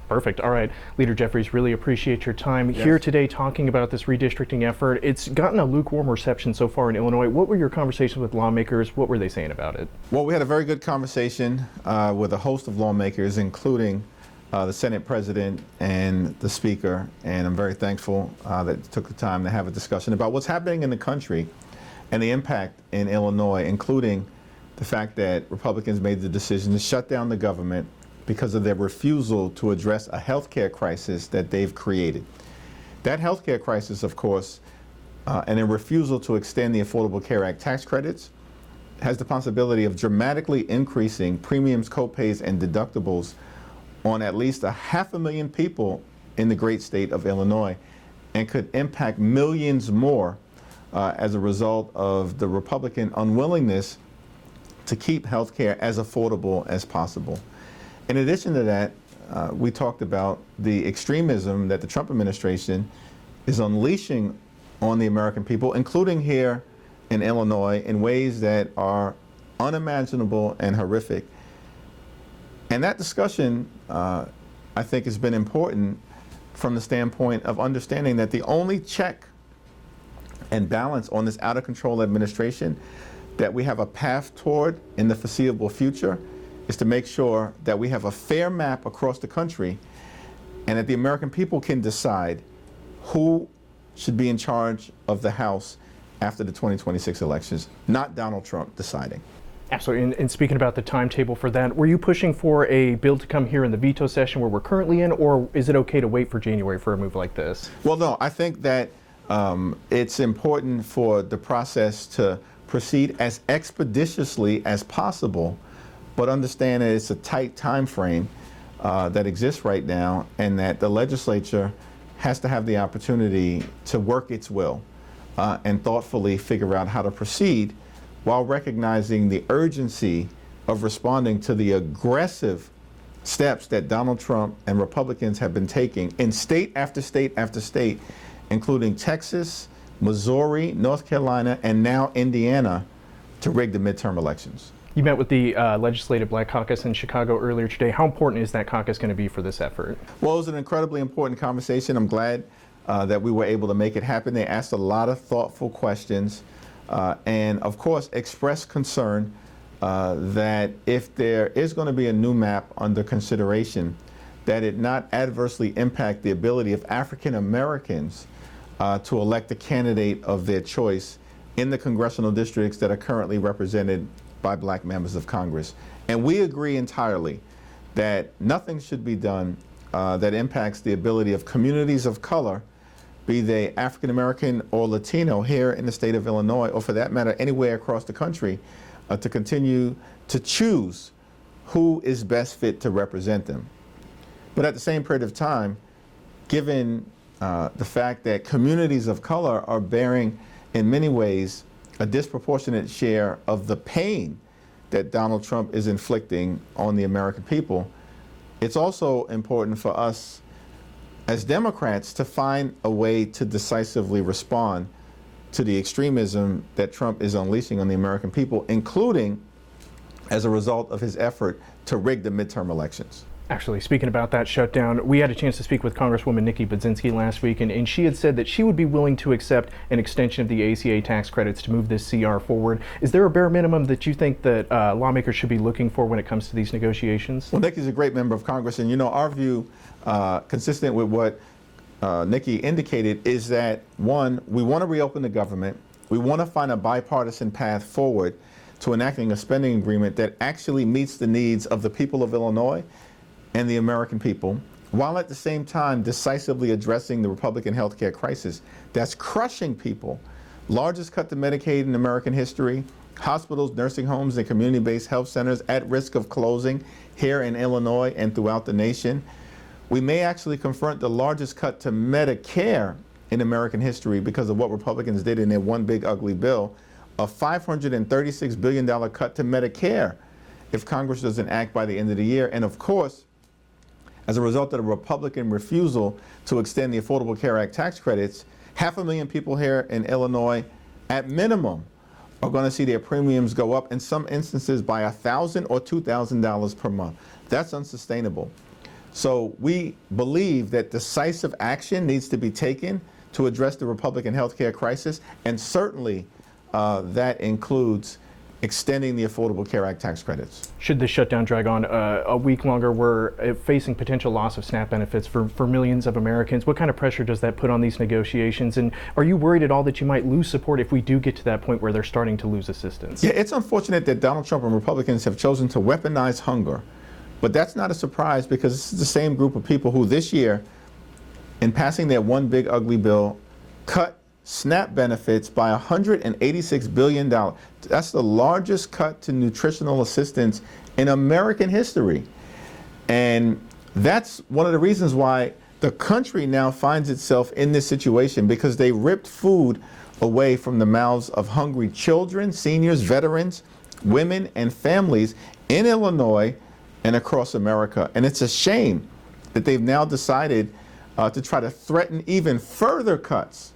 Perfect. All right, Leader Jeffries, really appreciate your time here today talking about this redistricting effort. It's gotten a lukewarm reception so far in Illinois. What were your conversations with lawmakers? What were they saying about it? Well, we had a very good conversation with a host of lawmakers, including the Senate President and the Speaker, and I'm very thankful that you took the time to have a discussion about what's happening in the country and the impact in Illinois, including the fact that Republicans made the decision to shut down the government because of their refusal to address a healthcare crisis that they've created. That healthcare crisis, of course, and their refusal to extend the Affordable Care Act tax credits has the possibility of dramatically increasing premiums, copays, and deductibles on at least 500,000 people in the great state of Illinois, and could impact millions more as a result of the Republican unwillingness to keep healthcare as affordable as possible. In addition to that, we talked about the extremism that the Trump administration is unleashing on the American people, including here in Illinois, in ways that are unimaginable and horrific. And that discussion, I think, has been important from the standpoint of understanding that the only check and balance on this out-of-control administration that we have a path toward in the foreseeable future is to make sure that we have a fair map across the country and that the American people can decide who should be in charge of the House after the 2026 elections, not Donald Trump deciding. Absolutely. And speaking about the timetable for that, were you pushing for a bill to come here in the veto session where we're currently in, or is it okay to wait for January for a move like this? Well, no, I think that it's important for the process to proceed as expeditiously as possible, but understand that it's a tight time frame that exists right now, and that the legislature has to have the opportunity to work its will and thoughtfully figure out how to proceed while recognizing the urgency of responding to the aggressive steps that Donald Trump and Republicans have been taking in state after state after state, including Texas, Missouri, North Carolina, and now Indiana, to rig the midterm elections. You met with the Legislative Black Caucus in Chicago earlier today. How important is that caucus going to be for this effort? Well, it was an incredibly important conversation. I'm glad that we were able to make it happen. They asked a lot of thoughtful questions and, of course, expressed concern that if there is going to be a new map under consideration, that it not adversely impact the ability of African Americans to elect a candidate of their choice in the congressional districts that are currently represented by black members of Congress. And we agree entirely that nothing should be done that impacts the ability of communities of color, be they African American or Latino here in the state of Illinois, or for that matter anywhere across the country, to continue to choose who is best fit to represent them. But at the same period of time, given the fact that communities of color are bearing in many ways a disproportionate share of the pain that Donald Trump is inflicting on the American people, it's also important for us as Democrats to find a way to decisively respond to the extremism that Trump is unleashing on the American people, including as a result of his effort to rig the midterm elections. Actually, speaking about that shutdown, we had a chance to speak with Congresswoman Nikki Budzinski last week, and she had said that she would be willing to accept an extension of the ACA tax credits to move this CR forward. Is there a bare minimum that you think that lawmakers should be looking for when it comes to these negotiations? Well, Nikki's a great member of Congress, and our view, consistent with what Nikki indicated, is that, one, we want to reopen the government. We want to find a bipartisan path forward to enacting a spending agreement that actually meets the needs of the people of Illinois and the American people, while at the same time decisively addressing the Republican healthcare crisis that's crushing people. Largest cut to Medicaid in American history, hospitals, nursing homes, and community-based health centers at risk of closing here in Illinois and throughout the nation. We may actually confront the largest cut to Medicare in American history because of what Republicans did in their one big ugly bill, a $536 billion cut to Medicare if Congress doesn't act by the end of the year. And of course, as a result of the Republican refusal to extend the Affordable Care Act tax credits, 500,000 people here in Illinois, at minimum, are going to see their premiums go up, in some instances by $1,000 or $2,000 per month. That's unsustainable. So we believe that decisive action needs to be taken to address the Republican healthcare crisis, and certainly that includes extending the Affordable Care Act tax credits. Should this shutdown drag on a week longer, we're facing potential loss of SNAP benefits for millions of Americans. What kind of pressure does that put on these negotiations? And are you worried at all that you might lose support if we do get to that point where they're starting to lose assistance? Yeah, it's unfortunate that Donald Trump and Republicans have chosen to weaponize hunger. But that's not a surprise, because this is the same group of people who this year, in passing their one big ugly bill, cut SNAP benefits by $186 billion. That's the largest cut to nutritional assistance in American history. And that's one of the reasons why the country now finds itself in this situation, because they ripped food away from the mouths of hungry children, seniors, veterans, women, and families in Illinois and across America. And it's a shame that they've now decided to try to threaten even further cuts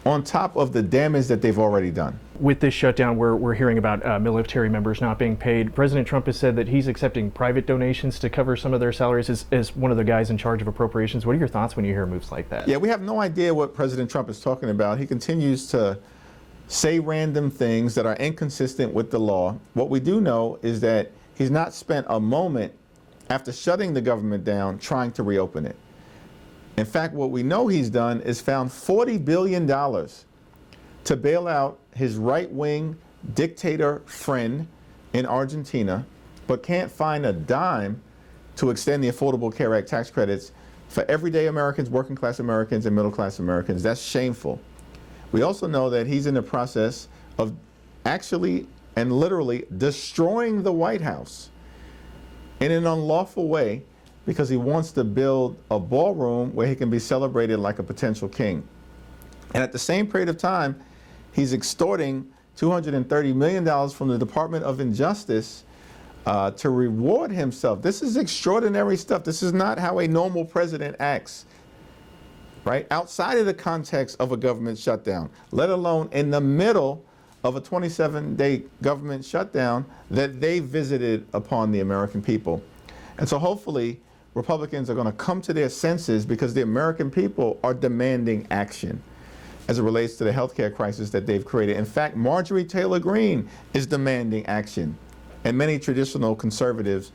on top of the damage that they've already done. With this shutdown, we're hearing about military members not being paid. President Trump has said that he's accepting private donations to cover some of their salaries as one of the guys in charge of appropriations. What are your thoughts when you hear moves like that? Yeah, we have no idea what President Trump is talking about. He continues to say random things that are inconsistent with the law. What we do know is that he's not spent a moment after shutting the government down trying to reopen it. In fact, what we know he's done is found $40 billion to bail out his right-wing dictator friend in Argentina, but can't find a dime to extend the Affordable Care Act tax credits for everyday Americans, working-class Americans, and middle-class Americans. That's shameful. We also know that he's in the process of actually and literally destroying the White House in an unlawful way, because he wants to build a ballroom where he can be celebrated like a potential king. And at the same period of time, he's extorting $230 million from the Department of Injustice to reward himself. This is extraordinary stuff. This is not how a normal president acts, right? Outside of the context of a government shutdown, let alone in the middle of a 27-day government shutdown that they visited upon the American people. And so hopefully Republicans are going to come to their senses, because the American people are demanding action as it relates to the healthcare crisis that they've created. In fact, Marjorie Taylor Greene is demanding action. And many traditional conservatives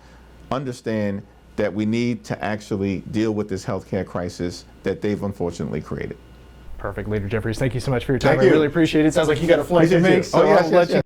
understand that we need to actually deal with this healthcare crisis that they've unfortunately created. Perfect. Leader Jeffries, thank you so much for your time. Thank I you. really appreciate it. Sounds like you got a flight to make, so Oh, yes, I'll let you